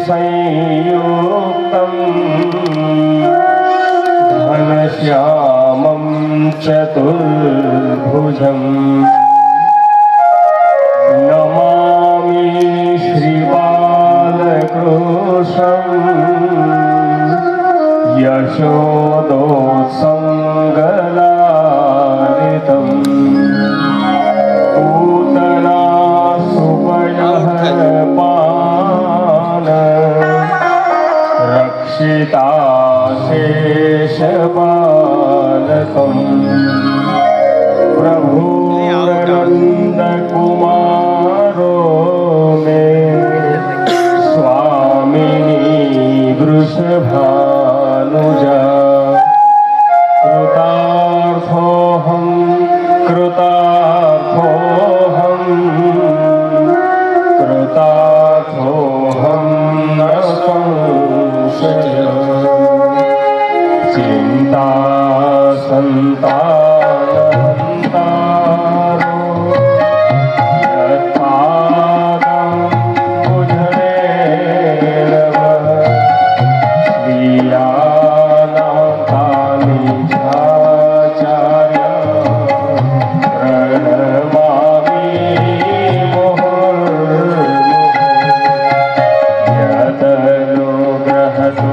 संयुक्तं घनश्यामं चतुर्भुजं नमामि श्रीबालकृष्णं यशोदोत्सङ्गलालितं पूतना सुपयः रक्षिता शेषबालकं प्रभुरनन्दकुमारो मे स्वामिनी वृषभानुजा कृतार्थोऽहं न चिंता संतानहन्तारो यत्पादं भुजनेन श्रियाणां कानिचाचार्य प्रणमामि मुहुर्मुहुः यदनुग्रहतो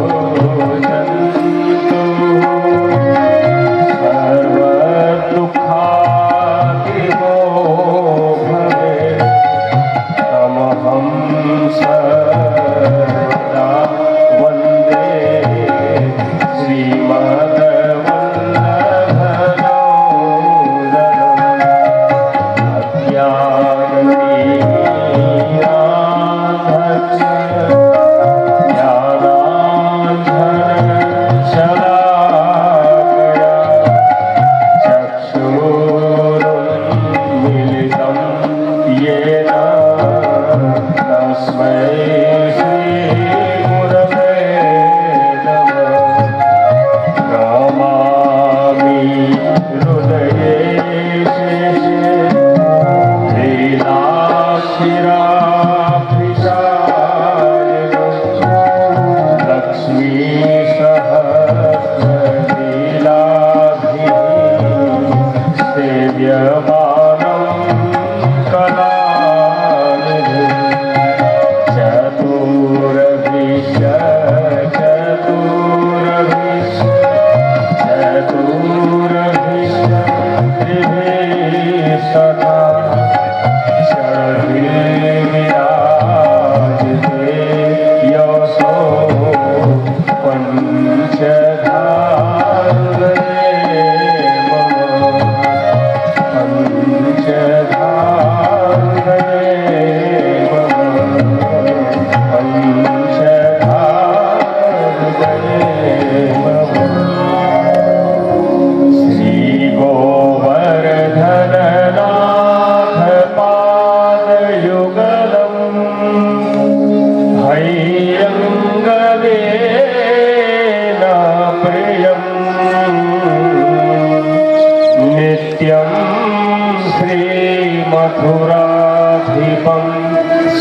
मथुराधिपं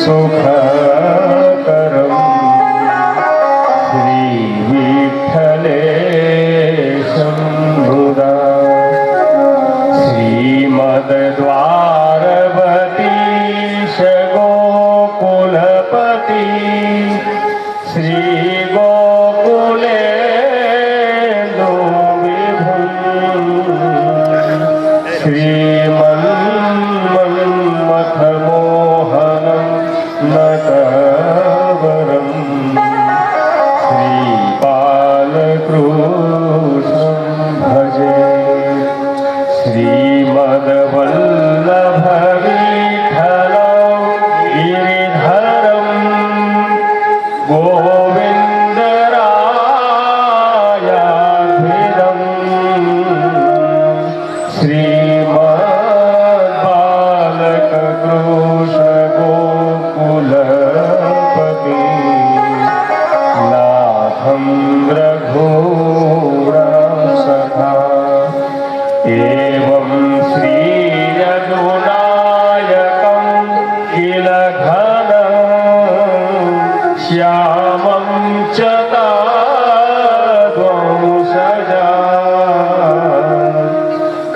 सुखकरं श्रीविठ्ठलेशं मुदा श्रीमद्द्वारवतीश गोकुलपति श्रीगोकुलेन्दु विभुं श्रीमन्मथमोहनं नटवरं श्रीबालकृष्णं भजे श्रीमद्वल्लभविठलं गिरिधरं गोविन्दरायाभिधं श्रीमद्बालकृष्ण गोकुलपति नाथं रघुरासखा एवं श्रीयदुनायकं किल घनं શ્યામં ચ તાદ્વંશજા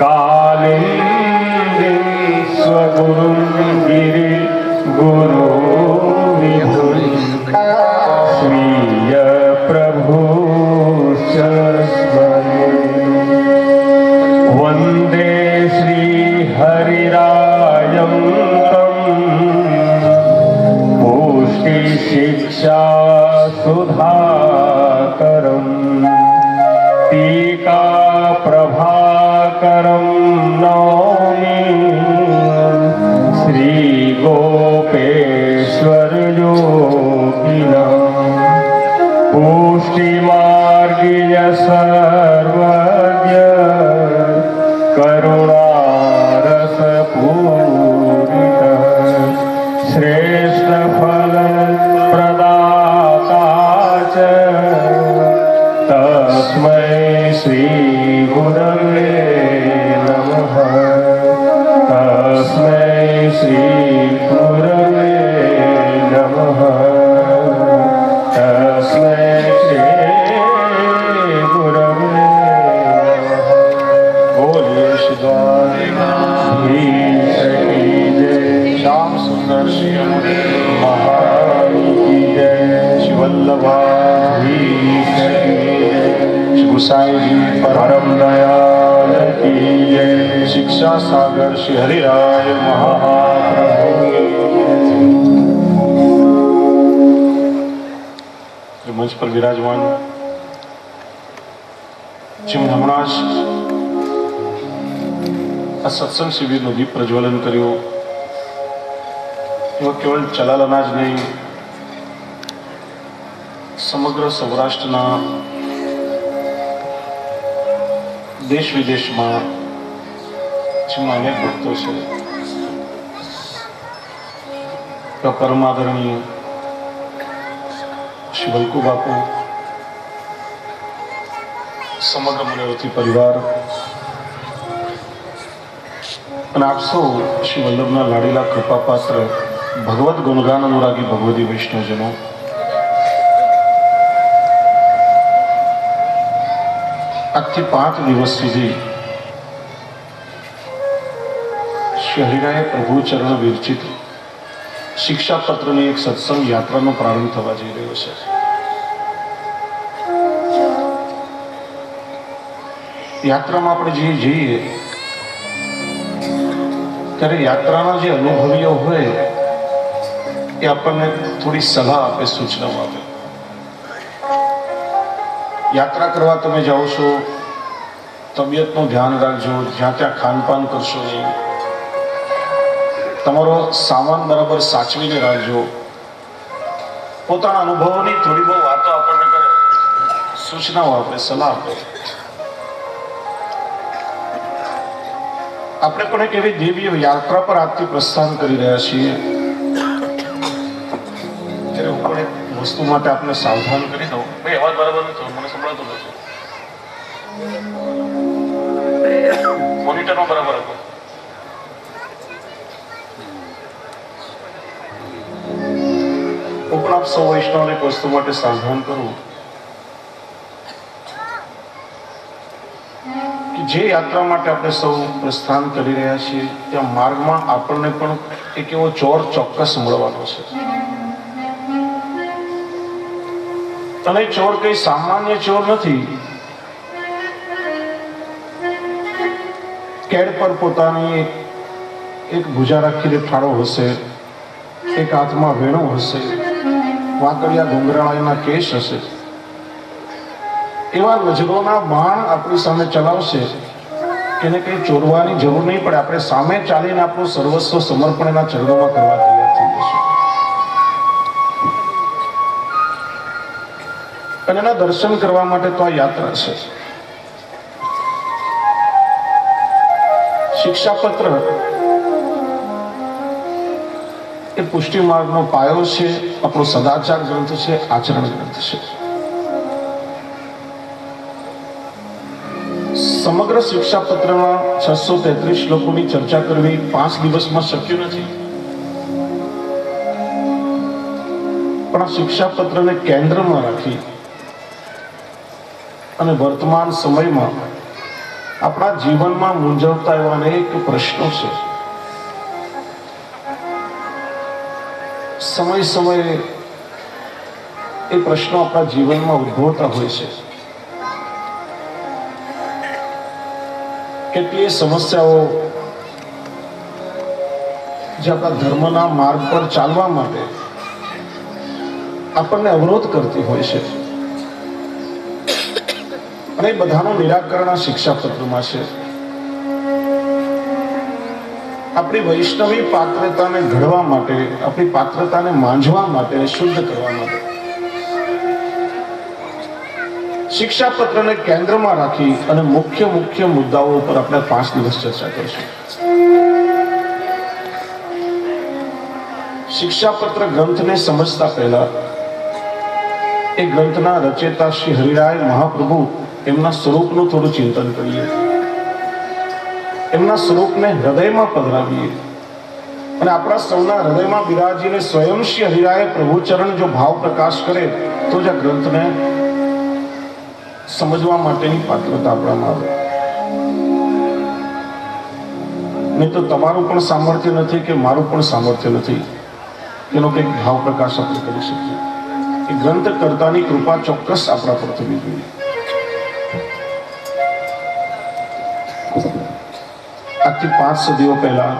કાલિંદીં સ્વગુરું ગિરિ ગુરુ વિભું શ્રીય પ્રભુશ્ચ સ્મરે વંદે શ્રી હરિરાયં તં પુષ્ટિ શિક્ષા સુધાકરં ટીકા પ્રભાકરં નૌમિ શ્રી ગોપેશ્વર યોગિના પુષ્ટિમાર્ગીય સર્વજ્ઞ કરુણારસ પૂરિત શ્રેષ્ઠ ફલ પ્રદાતા ચ તસ્મૈ શ્રી ગુરવે નમઃ તસ્મૈ શ્રી ગુરવે નમઃ તસ્મૈ શ્રી ગુરવે નમઃ બોલીએ દ્વારકાધીશ કી જય શ્યામ સુંદર શ્રી મહારાણી કી જય શ્રી વલ્લભાધીશ કી જય શ્રી ગુસાઈજી પરમ દયાલ કી જય શિક્ષા સાગર શ્રી હરિરાય મહાપ્રભુ મંચ પર વિરાજમાન જેમ હમણાં જ આ સત્સંગ શિબિરનું દીપ પ્રજ્વલન કર્યું એવા કેવળ ચલાલાના જ નહીં સમગ્ર સૌરાષ્ટ્રના દેશ વિદેશમાં જેમાં અનેક ભક્તો છે પરમાદરણીય શ્રી વલ્કુ બાપુ સમગ્ર મુનિવૃત્તિ પરિવાર અને આપ સૌ શ્રી વલ્લભના લાડીલા કૃપાપાત્ર ભગવદ ગુણગાન અનુરાગી ભગવદી વૈષ્ણવજનો આજથી 5 દિવસ સુધી શ્રી હરિરાય પ્રભુ ચરણ વિરચિત શિક્ષાપત્રની એક સત્સંગ યાત્રાનો પ્રારંભ થવા જઈ રહ્યો છે. યાત્રામાં આપણે જે જઈએ ત્યારે યાત્રાના જે અનુભવીઓ હોય એ આપણને થોડી સલાહ આપે, સૂચનાઓ આપે. યાત્રા કરવા તમે જાઓ છો, તબિયતનું ધ્યાન રાખજો, જ્યાં ત્યાં ખાનપાન કરશો નહીં, તમારો સામાન બરાબર સાચવીને રાખજો. પોતાના અનુભવોની થોડી બહુ વાતો આપણને કરે, સૂચનાઓ આપે, સલાહ આપે. આપણે પણ એક એવી દિવ્ય યાત્રા પર આજથી પ્રસ્થાન કરી રહ્યા છીએ. ત્યારે હું પણ એક વસ્તુ માટે આપને સાવધાન કરી દઉં. ભાઈ અવાજ બરાબર નથી, મને સંભળાતો નથી. મોનિટરમાં બરાબર હતો. હું પણ આપ સૌ વૈષ્ણવને એક વસ્તુ માટે સાવધાન કરું કે જે યાત્રા માટે આપણે સૌ પ્રસ્થાન કરી રહ્યા છીએ ત્યાં માર્ગમાં આપણને પણ એક એવો ચોર ચોક્કસ મળવાનો છે. અને ચોર કઈ સામાન્ય ચોર નથી. કેડ પર પોતાની એક ભુજા રાખીને ઠાળો હશે, એક હાથમાં વેણું હશે, વાંકડિયા ઘુંઘરાળાના કેસ હશે. એવા નજરોના બાણ આપણી સામે ચલાવશે કે એને કંઈ ચોરવાની જરૂર નહીં પડે. આપણે સામે ચાલીને આપણું સર્વસ્વ સમર્પણ એના ચરણોમાં કરવા તૈયાર થઈ જશું. અને એના દર્શન કરવા માટે તો આ યાત્રા છે. શિક્ષાપત્ર એ પુષ્ટિ માર્ગનો પાયો છે, આપણો સદાચાર ગ્રંથ છે, આચરણ ગ્રંથ છે. સમગ્ર શિક્ષાપત્રમાં 633 શ્લોકોની ચર્ચા કરવી 5 દિવસમાં શક્ય નથી. પણ આ શિક્ષાપત્રને કેન્દ્રમાં રાખી અને વર્તમાન સમયમાં આપણા જીવનમાં મૂંઝવતા એવા અનેક પ્રશ્નો છે. સમય સમયે એ પ્રશ્નો આપણા જીવનમાં ઉદ્ભવતા હોય છે. કેટલીય સમસ્યાઓ જે આપણા ધર્મના માર્ગ પર ચાલવા માટે આપણને અવરોધ કરતી હોય છે, અને એ બધાનું નિરાકરણ આ શિક્ષાપત્રમાં છે. આપણી વૈષ્ણવી પાત્રતાને ઘડવા માટે, આપણી પાત્રતાને માંજવા માટે, શુદ્ધ કરવા માટે શિક્ષાપત્રને કેન્દ્રમાં રાખી અને મુખ્ય મુદ્દાઓ ઉપર આપણે 5 દિવસ ચર્ચા કરીશું. શિક્ષાપત્ર ગ્રંથને સમજતા પહેલા એ ગ્રંથના રચેતા શ્રી હરિરાય મહાપ્રભુ એમના સ્વરૂપનું થોડું ચિંતન કરીએ, એમના સ્વરૂપને હૃદયમાં પધરાવીએ અને આપણા સૌના હૃદયમાં બિરાજીને સ્વયં શ્રી હરિરાય પ્રભુચરણ જો ભાવ પ્રકાશ કરે તો જ આ ગ્રંથને સમજવા માટેની પાત્રતા આપણામાં આવે. નહીં તો તમારું પણ સામર્થ્ય નથી કે મારું પણ સામર્થ્ય નથી એનો કંઈક ભાવ પ્રકાશ આપણે કરી શકીએ. એ ગ્રંથ કર્તાની કૃપા ચોક્કસ આપણા પર થવી જોઈએ. આજથી 5 સદીઓ પહેલા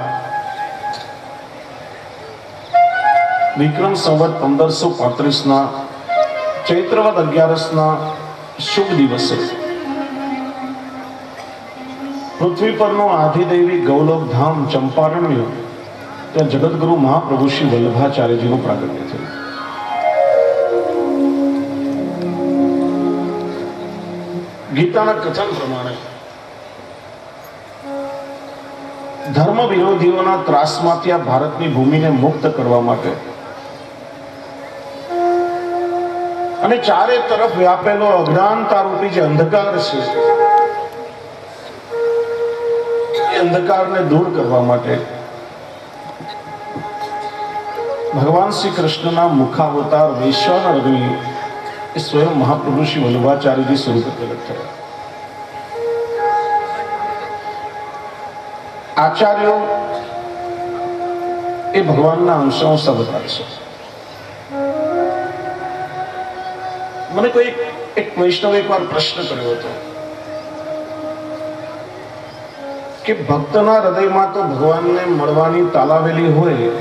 વિક્રમ સંવત 1535 ચૈત્રવદ 11 શુભ દિવસે પૃથ્વી પરનું આધિદેવી ગૌલોક ધામ ચંપારણ્ય ત્યાં જગતગુરુ મહાપ્રભુ શ્રી વલ્લભાચાર્યજીનું પ્રાગટ્ય થયું. ગીતાના કથન પ્રમાણે ધર્મ વિરોધીઓના ત્રાસમાંથી આ ભારતની ભૂમિને મુક્ત કરવા માટે અને ચારે તરફ વ્યાપેલો અજ્ઞાનતા રૂપી જે અંધકાર છે એ અંધકારને દૂર કરવા માટે ભગવાન શ્રી કૃષ્ણના મુખાવતાર વૈશ્વાનર અગ્નિ એ સ્વયં મહાપ્રભુ શ્રી વલ્લભાચાર્યજી સ્વરૂપે પ્રગટ થયા. આચાર્યો એ ભગવાનના અંશાંશ અવતાર છે. મને કોઈ એક વૈષ્ણવ એકવાર પ્રશ્ન કર્યો હતો કે ભક્તના હૃદયમાં તો ભગવાનને મળવાની તાલાવેલી હોય,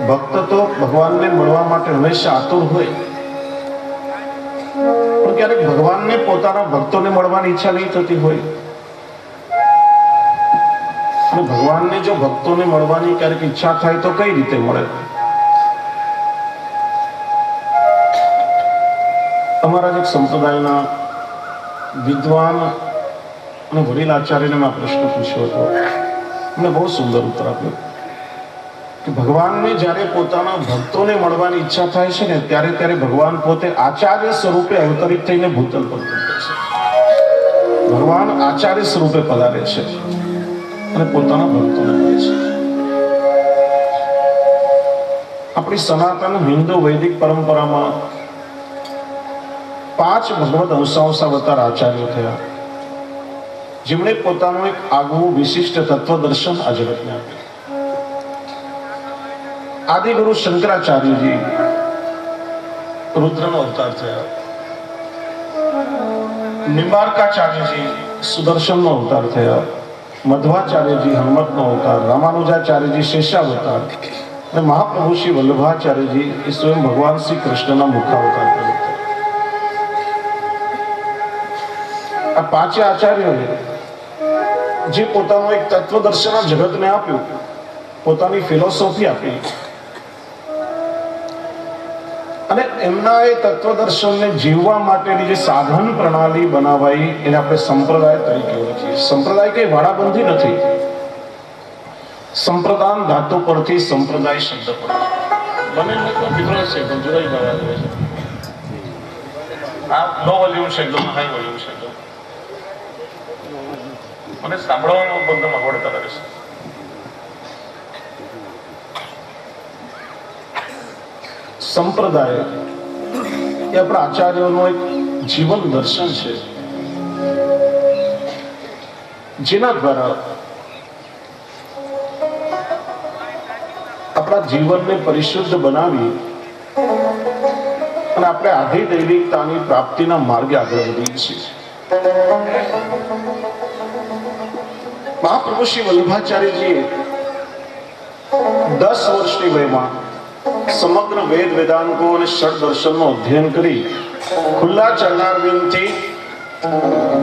ભક્ત તો ભગવાનને મળવા માટે હંમેશા આતુર હોય, પણ ક્યારેક ભગવાનને પોતાના ભક્તોને મળવાની ઈચ્છા નહીં થતી હોય. અને ભગવાનને જો ભક્તોને મળવાની ક્યારેક ઈચ્છા થાય તો કઈ રીતે મળે? અમારા જ એક સંપ્રદાયના વિદ્વાન અને વડીલ આચાર્યને મેં પ્રશ્ન પૂછ્યો હતો. એમને બહુ સુંદર ઉત્તર આપ્યો કે ભગવાનને જ્યારે પોતાના ભક્તોને મળવાની ઈચ્છા થાય છે ને ત્યારે ભગવાન પોતે આચાર્ય સ્વરૂપે અવતરિત થઈને ભૂતલ પર પહોંચે છે. ભગવાન આચાર્ય સ્વરૂપે પધારે છે અને પોતાના ભક્તોને મળે છે. આપણી સનાતન હિન્દુ વૈદિક પરંપરામાં 5 ભગવદ અંશાંશ અવતાર આચાર્યો થયા, જેમણે પોતાનું એક આગવું વિશિષ્ટ તત્વદર્શન આ જગતને આપ્યું. આદિગુરુ શંકરાચાર્યજી રુદ્રનો અવતાર થયા, નિમ્બાર્કાચાર્યજી સુદર્શનનો અવતાર થયા, મધ્વાચાર્યજી હનુમતનો અવતાર, રામાનુજાચાર્યજી શેષાવતાર અને મહાપ્રભુ શ્રી વલ્લભાચાર્યજી એ સ્વયં ભગવાન શ્રી કૃષ્ણના મુખાવતાર પ્રગટ થયા. આ 5 આચાર્યોએ જે પોતાનું એક તત્વદર્શન જગતને આપ્યું, પોતાની ફિલોસોફી આપી, અને એમના એ તત્વદર્શનને જીવવા માટેની જે સાધન પ્રણાલી બનાવાઈ એને આપણે સંપ્રદાય તરીકે ઓળખીએ. સંપ્રદાય કઈ વાડાબંધી નથી. સંપ્રદાન ધાતુ પરથી સંપ્રદાય શબ્દ પડે બને ડિફરન્સ છે, પણ જુદા જુદા આવે છે. આ લો વોલ્યુમ શબ્દ, હાઈ વોલ્યુમ શબ્દ મને સાંભળવાનું બંધ અગવડતા લાગે છે. સંપ્રદાય એ આપણા આચાર્યોનું એક જીવન દર્શન છે, જેના દ્વારા આપણા જીવનને પરિશુદ્ધ બનાવી અને આપણે આધિદૈવિકતાની પ્રાપ્તિના માર્ગે આગળ વધીએ છીએ. મહાપ્રભુ શ્રી વલ્લભાચાર્યજીએ 10 વર્ષની વયમાં સમગ્ર વેદ વેદાંતો અને ષડ દર્શનનું અધ્યયન કરી ખુલ્લા ચરણારવિંદથી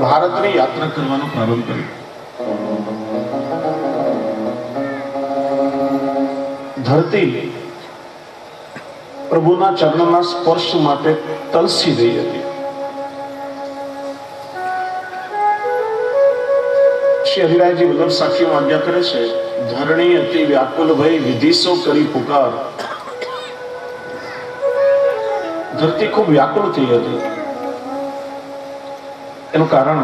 ભારતની યાત્રા કરવાનો પ્રારંભ કર્યો. ધરતી પ્રભુના ચરણના સ્પર્શ માટે તલસી રહી હતી. શ્રી હરિરાયજી વલ્લભ સાખીમાં આજ્ઞા કરે છે, ધરણી અતિ વ્યાકુલ ભઈ વિધિસો કરી પુકાર. ધરતી ખૂબ વ્યાકુળ થઈ હતી. એનું કારણ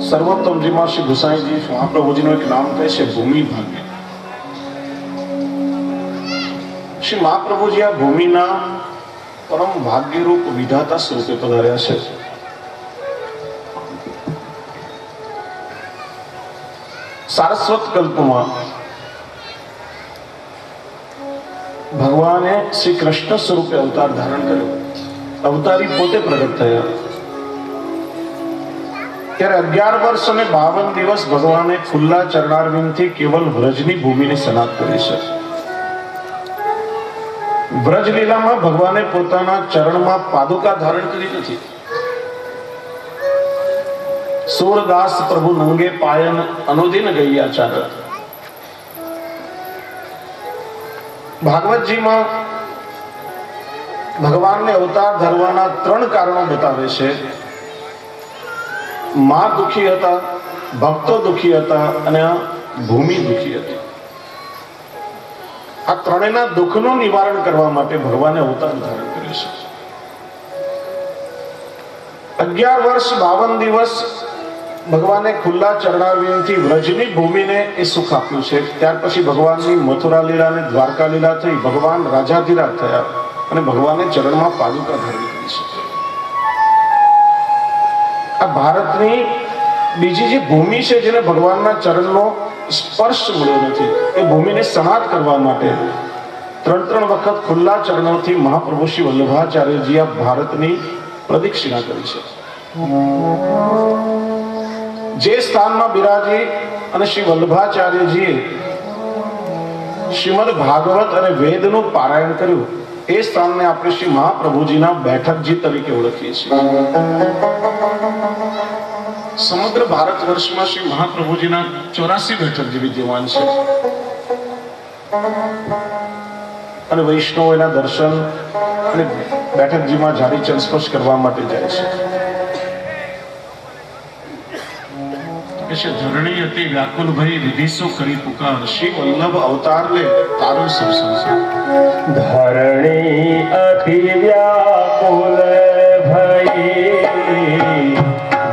સર્વોત્તમજીમાં શ્રી ગુસાઈજી મહાપ્રભુજીનું એક નામ કહે છે ભૂમિ ભાગ્ય. શ્રી મહાપ્રભુજી આ ભૂમિના પરમ ભાગ્યરૂપ વિધાતા સ્વરૂપે પધાર્યા છે. સારસ્વત કલ્પમાં ભગવાને શ્રી કૃષ્ણ સ્વરૂપે અવતાર ધારણ કર્યો. અવતારી પોતે પ્રગટ થયા. ત્યારે 11 વર્ષ અને 52 દિવસ ભગવાને ખુલ્લા ચરણારવિંદથી કેવલ વ્રજની ભૂમિને સનાત કરી છે. વ્રજ લીલામાં ભગવાને પોતાના ચરણમાં પાદુકા ધારણ કરી નથી. સૂરદાસ પ્રભુ નંગે પાયન અનુદિન ગૈયા ચારત. ભાગવતજીમાં ભગવાનને અવતાર ધરવાના 3 કારણો બતાવે છે. માં દુખી હતા, ભક્તો દુખી હતા અને ભૂમિ દુખી હતી. આ ત્રણેયના દુઃખનું નિવારણ કરવા માટે ભગવાને અવતાર ધારણ કર્યો છે. 11 વર્ષ 52 દિવસ ભગવાને ખુલ્લા ચરણારવિંદથી વ્રજની ભૂમિને એ સુખ આપ્યું છે. ત્યાર પછી ભગવાનની મથુરા લીલા અને દ્વારકા લીલા થઈ. ભગવાન રાજાધિરાજ થયા અને ભગવાને ચરણમાં પાદુકા ધારણ કરી છે. આ ભારતની બીજી જે ભૂમિ છે જેને ભગવાનના ચરણનો સ્પર્શ મળ્યો નથી, એ ભૂમિને સનાત કરવા માટે 3 વખત ખુલ્લા ચરણોથી મહાપ્રભુ શ્રી વલ્લભાચાર્યજી આ ભારતની પ્રદક્ષિણા કરી છે. જે સ્થાનમાં બિરાજી અને શ્રી વલ્લભાચાર્યજીએ શ્રીમદ ભાગવત અને વેદનું પારાયણ કર્યું, એ સ્થાનને આપણે શ્રી મહાપ્રભુજીના બેઠકજી તરીકે ઓળખીએ છીએ. સમગ્ર ભારત વર્ષમાં શ્રી મહાપ્રભુજીના 84 બેઠકજી વિદ્યમાન છે અને વૈષ્ણવો એના દર્શન અને બેઠકજીમાં જારી ચંસ્પર્શ કરવા માટે જાય છે. ધરણી હતી વ્યાકુલ ભઈ વિધિસો કરી પુકાર. શ્રી વલ્લભ અવતાર લે તારો સબ સંસાર. ધરણી અતિ વ્યાકુલ ભઈ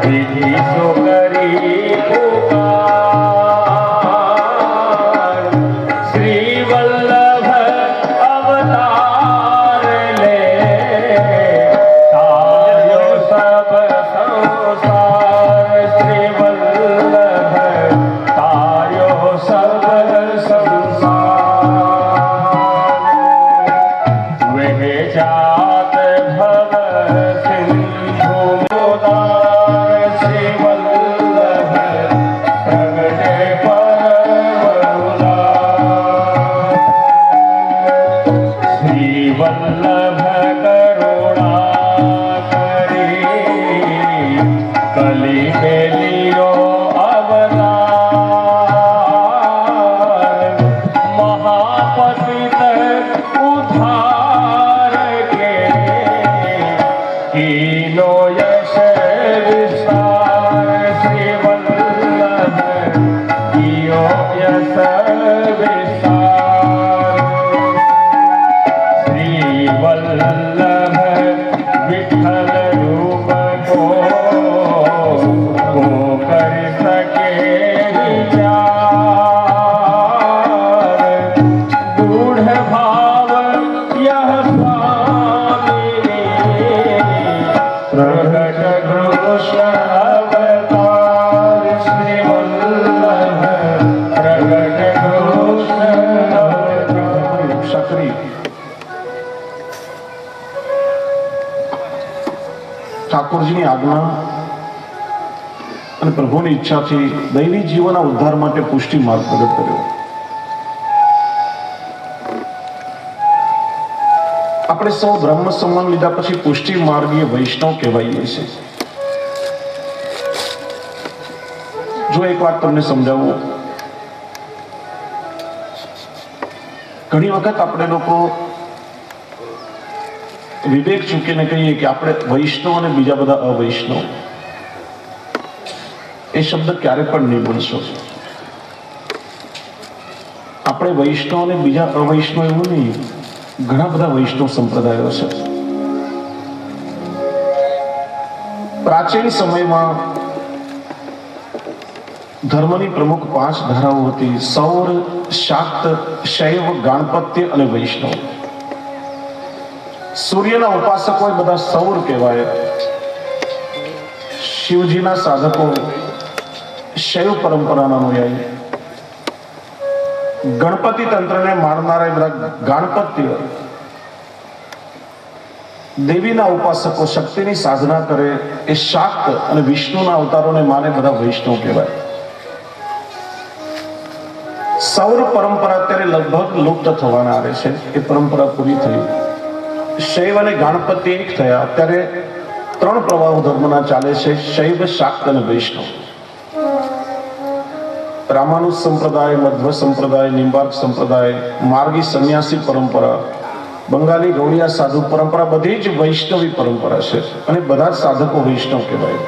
વિધિસો કરી પુકાર. શ્રી વલ્લભ અવતાર લે તારો સબ સંસાર. શ્રી વલ્લભ તારો સબ સંસાર. વેહે જાત ભવ સિંધુ મોદાર. શ્રી વલ્લભ પ્રગટે પરવરુદાર. શ્રી વલ્લભ કરુણા કરી કલી મેલીરો અવતાર. મહાપતિત ઉદ્ધાર કે હીનો યશ વિસ્તાર. શ્રી વલ્લભ કિયો યશ વિસ્તાર. શ્રી વલ્લભ વિઠ્ઠલ રૂપ કો કરી શકે વિચાર. ગૂઢ ભાવ ઠાકોરજીની આજ્ઞા અને પ્રભુની ઈચ્છાથી દૈવી જીવનના ઉદ્ધાર માટે પુષ્ટિ માર્ગ પ્રગટ કર્યો. આપણે સૌ બ્રહ્મ સંબંધ લીધા પછી પુષ્ટિ માર્ગીય વૈષ્ણવ કહેવાઈએ છીએ. જો એક વાત તમને સમજાવું, ઘણી વખત આપણે લોકો વિવેક ચૂકીને કહીએ કે આપણે વૈષ્ણવ અને બીજા બધા અવૈષ્ણવ. એ શબ્દ ક્યારે પણ નહીં બોલશો. આપણે વૈષ્ણવ અને બીજા અવૈષ્ણવ એવું નહીં, ઘણા બધા વૈષ્ણવ સંપ્રદાયો છે. પ્રાચીન સમયમાં ધર્મની પ્રમુખ 5 ધારાઓ હતી: સૌર, શાક્ત, શૈવ, ગાણપત્ય અને વૈષ્ણવ. સૂર્યના ઉપાસકો એ બધા સૌર કહેવાય. શિવજીના સાધકો શૈવ પરંપરાના અનુયાયી. ગણપતિ તંત્રને માણનારા એ બધા ગાણપત્ય. દેવીના ઉપાસકો શક્તિની સાધના કરે એ શાક્ત અને વિષ્ણુના અવતારોને માને બધા વૈષ્ણવ કહેવાય. સૌર પરંપરા અત્યારે લગભગ લુપ્ત થવાના આવે છે. એ પરંપરા પૂરી થઈ. શૈવ અને ગાણપતિ એક થયા. અત્યારે 3 પ્રવાહો ધર્મના ચાલે છે: શૈવ, શાક્ત અને વૈષ્ણવ. રામાનુજ સંપ્રદાય, મધ્વ સંપ્રદાય, નિંબાર્ક સંપ્રદાય, માર્ગી સંન્યાસી પરંપરા, બંગાળી ગૌડિયા સાધુ પરંપરા, બધી જ વૈષ્ણવી પરંપરા છે અને બધા જ સાધકો વૈષ્ણવ કહેવાય.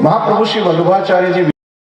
મહાપ્રભુ શ્રી વલ્લભાચાર્યજી